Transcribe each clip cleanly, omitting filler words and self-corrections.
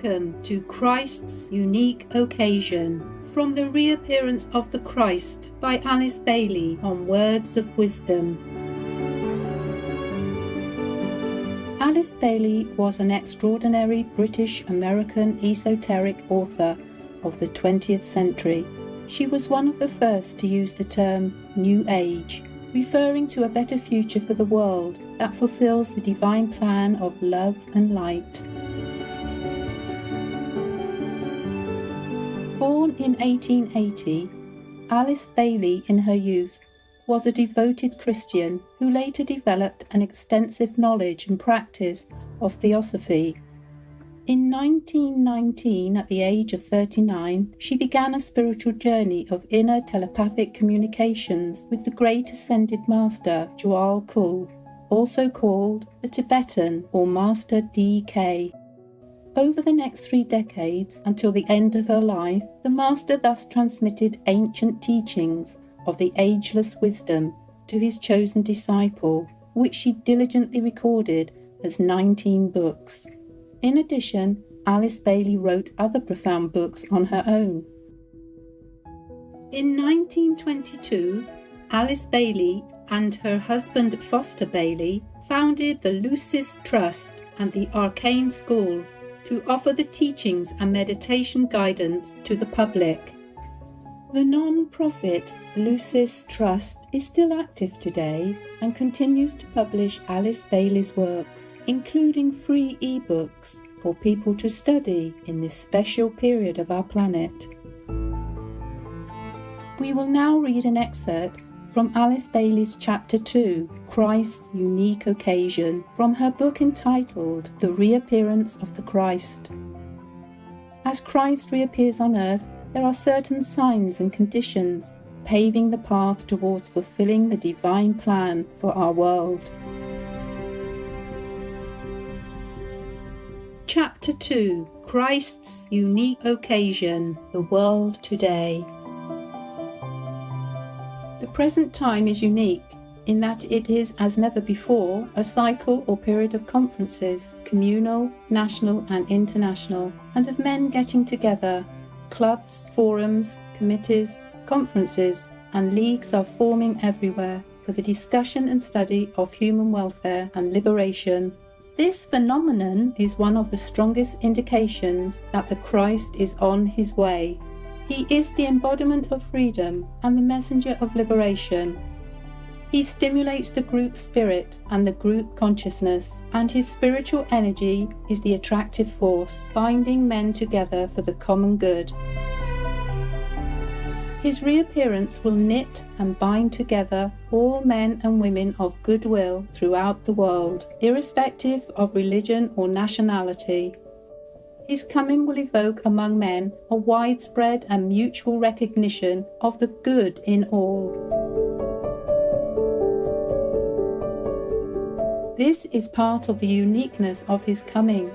Welcome to Christ's Unique Occasion, from the Reappearance of the Christ by Alice Bailey on Words of Wisdom. Alice Bailey was an extraordinary British-American esoteric author of the 20th century. She was one of the first to use the term New Age, referring to a better future for the world that fulfills the divine plan of love and light. Born in 1880, Alice Bailey in her youth was a devoted Christian who later developed an extensive knowledge and practice of theosophy. In 1919, at the age of 39, she began a spiritual journey of inner telepathic communications with the great ascended master Djwhal Khul, also called the Tibetan or Master D.K. Over the next 3 decades, until the end of her life, the Master thus transmitted ancient teachings of the ageless wisdom to his chosen disciple, which she diligently recorded as 19 books. In addition, Alice Bailey wrote other profound books on her own. In 1922, Alice Bailey and her husband Foster Bailey founded the Lucis Trust and the Arcane School to offer the teachings and meditation guidance to the public. The non-profit Lucis Trust is still active today and continues to publish Alice Bailey's works, including free e-books for people to study in this special period of our planet. We will now read an excerpt from Alice Bailey's Chapter 2, Christ's Unique Occasion, from her book entitled The Reappearance of the Christ. As Christ reappears on earth, there are certain signs and conditions paving the path towards fulfilling the divine plan for our world. Chapter 2, Christ's Unique Occasion, the World Today. The present time is unique in that it is, as never before, a cycle or period of conferences, communal, national and international, and of men getting together. Clubs, forums, committees, conferences and leagues are forming everywhere for the discussion and study of human welfare and liberation. This phenomenon is one of the strongest indications that the Christ is on his way. He is the embodiment of freedom and the messenger of liberation. He stimulates the group spirit and the group consciousness, and his spiritual energy is the attractive force, binding men together for the common good. His reappearance will knit and bind together all men and women of goodwill throughout the world, irrespective of religion or nationality. His coming will evoke among men a widespread and mutual recognition of the good in all. This is part of the uniqueness of his coming,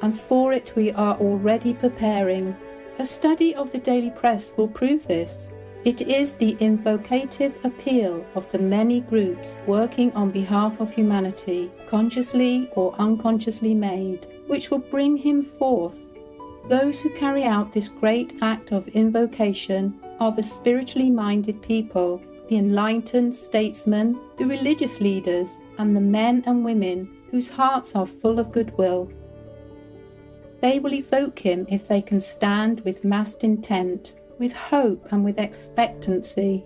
and for it we are already preparing. A study of the daily press will prove this. It is the invocative appeal of the many groups working on behalf of humanity, consciously or unconsciously made, which will bring him forth. Those who carry out this great act of invocation are the spiritually minded people, the enlightened statesmen, the religious leaders, and the men and women whose hearts are full of goodwill. They will evoke him if they can stand with massed intent, with hope and with expectancy.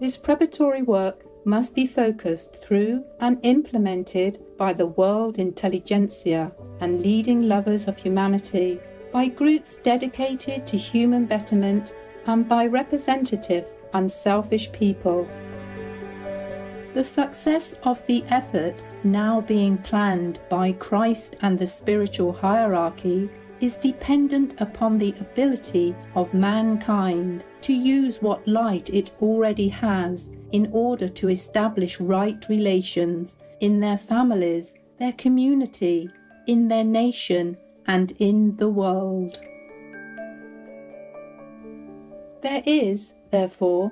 This preparatory work must be focused through and implemented by the world intelligentsia and leading lovers of humanity, by groups dedicated to human betterment, and by representative, unselfish people. The success of the effort now being planned by Christ and the spiritual hierarchy is dependent upon the ability of mankind to use what light it already has in order to establish right relations in their families, their community, in their nation, and in the world. There is, therefore,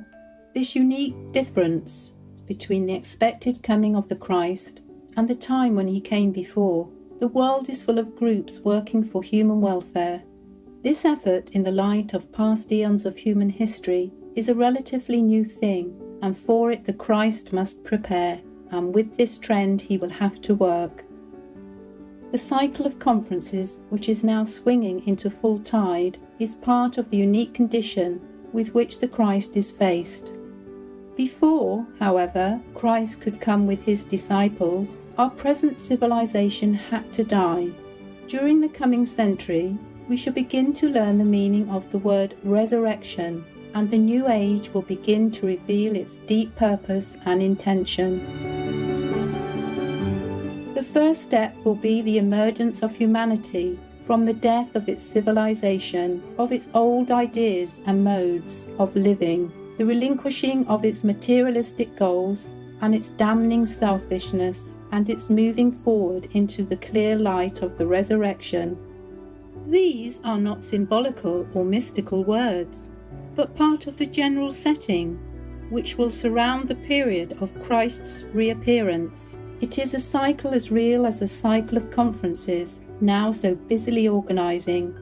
this unique difference between the expected coming of the Christ and the time when he came before. The world is full of groups working for human welfare. This effort, in the light of past eons of human history, is a relatively new thing, and for it the Christ must prepare, and with this trend he will have to work. The cycle of conferences, which is now swinging into full tide, is part of the unique condition with which the Christ is faced. Before, however, Christ could come with his disciples, our present civilization had to die. During the coming century, we shall begin to learn the meaning of the word resurrection, and the new age will begin to reveal its deep purpose and intention. The first step will be the emergence of humanity from the death of its civilization, of its old ideas and modes of living, the relinquishing of its materialistic goals and its damning selfishness, and its moving forward into the clear light of the resurrection. These are not symbolical or mystical words, but part of the general setting which will surround the period of Christ's reappearance. It is a cycle as real as the cycle of conferences now so busily organizing.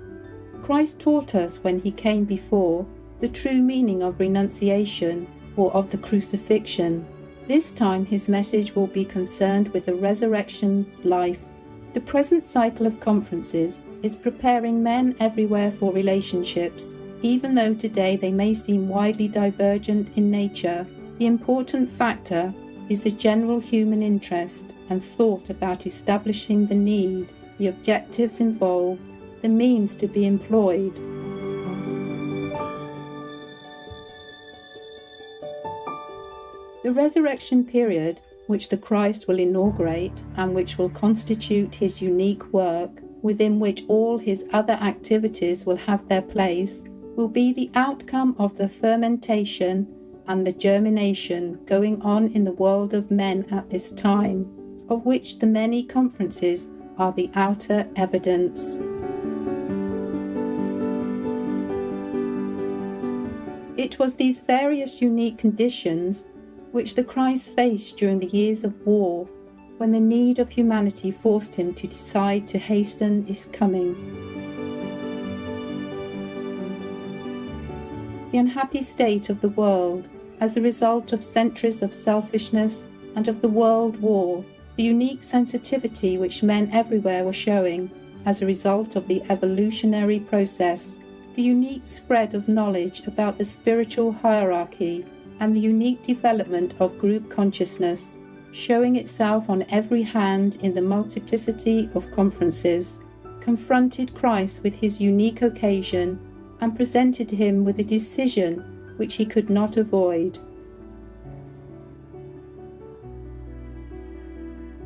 Christ taught us when he came before the true meaning of renunciation or of the crucifixion. This time his message will be concerned with the resurrection life. The present cycle of conferences is preparing men everywhere for relationships. Even though today they may seem widely divergent in nature, the important factor is the general human interest and thought about establishing the need, the objectives involved, the means to be employed. The resurrection period, which the Christ will inaugurate and which will constitute his unique work, within which all his other activities will have their place, will be the outcome of the fermentation and the germination going on in the world of men at this time, of which the many conferences are the outer evidence. It was these various unique conditions which the Christ faced during the years of war, when the need of humanity forced him to decide to hasten his coming. The unhappy state of the world as a result of centuries of selfishness and of the world war, the unique sensitivity which men everywhere were showing as a result of the evolutionary process, the unique spread of knowledge about the spiritual hierarchy, and the unique development of group consciousness, showing itself on every hand in the multiplicity of conferences, confronted Christ with his unique occasion and presented him with a decision which he could not avoid.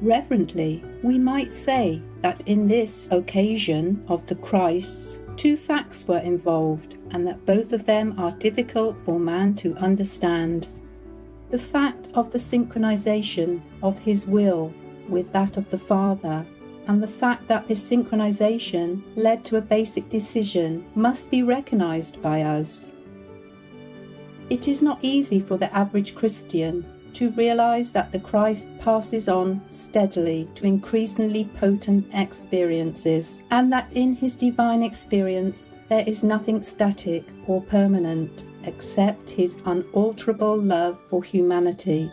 Reverently, we might say that in this occasion of the Christ's, two facts were involved, and that both of them are difficult for man to understand. The fact of the synchronization of his will with that of the Father, and the fact that this synchronization led to a basic decision, must be recognized by us. It is not easy for the average Christian to realize that the Christ passes on steadily to increasingly potent experiences, and that in his divine experience there is nothing static or permanent except his unalterable love for humanity.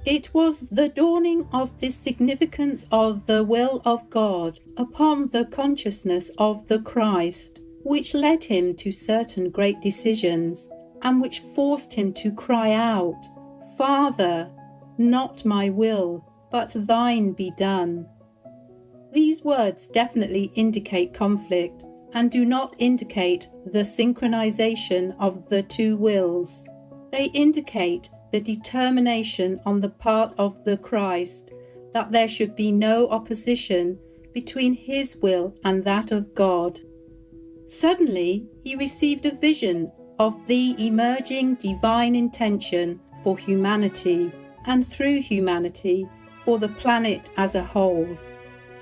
It was the dawning of this significance of the will of God upon the consciousness of the Christ which led him to certain great decisions, and which forced him to cry out, "Father, not my will, but thine be done." These words definitely indicate conflict, and do not indicate the synchronization of the two wills. They indicate the determination on the part of the Christ that there should be no opposition between his will and that of God. Suddenly, he received a vision of the emerging divine intention for humanity, and through humanity, for the planet as a whole.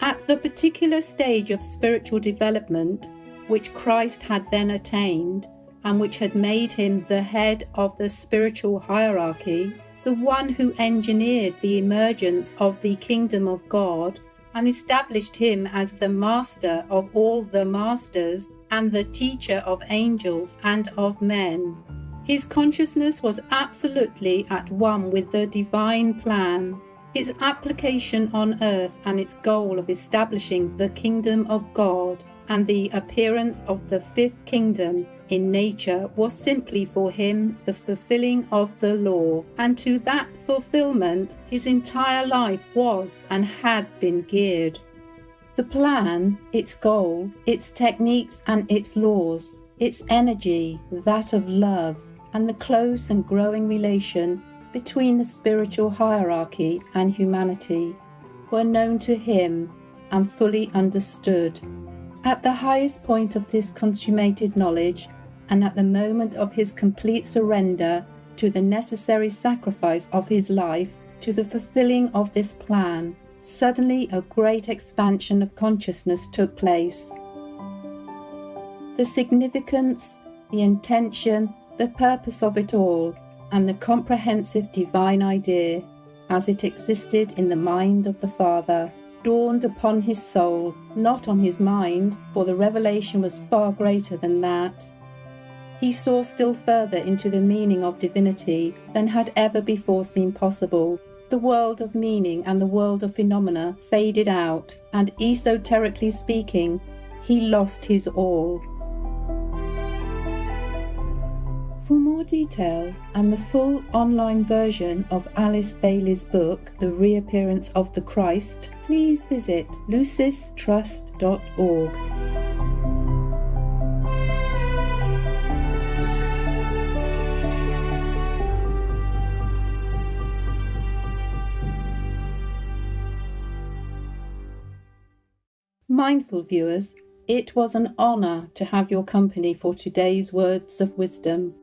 At the particular stage of spiritual development, which Christ had then attained, and which had made him the head of the spiritual hierarchy, the one who engineered the emergence of the kingdom of God and established him as the master of all the masters and the teacher of angels and of men. His consciousness was absolutely at one with the divine plan. Its application on earth and its goal of establishing the kingdom of God and the appearance of the fifth kingdom in nature was simply for him the fulfilling of the law, and to that fulfillment his entire life was and had been geared. The plan, its goal, its techniques and its laws, its energy, that of love, and the close and growing relation between the spiritual hierarchy and humanity were known to him and fully understood. At the highest point of this consummated knowledge, and at the moment of his complete surrender to the necessary sacrifice of his life to the fulfilling of this plan, suddenly a great expansion of consciousness took place. The significance, the intention, the purpose of it all, and the comprehensive divine idea, as it existed in the mind of the Father, dawned upon his soul, not on his mind, for the revelation was far greater than that. He saw still further into the meaning of divinity than had ever before seemed possible. The world of meaning and the world of phenomena faded out, and esoterically speaking, he lost his all. For more details and the full online version of Alice Baile's book, The Reappearance of the Christ, please visit lucistrust.org. Mindful viewers, it was an honour to have your company for today's words of wisdom.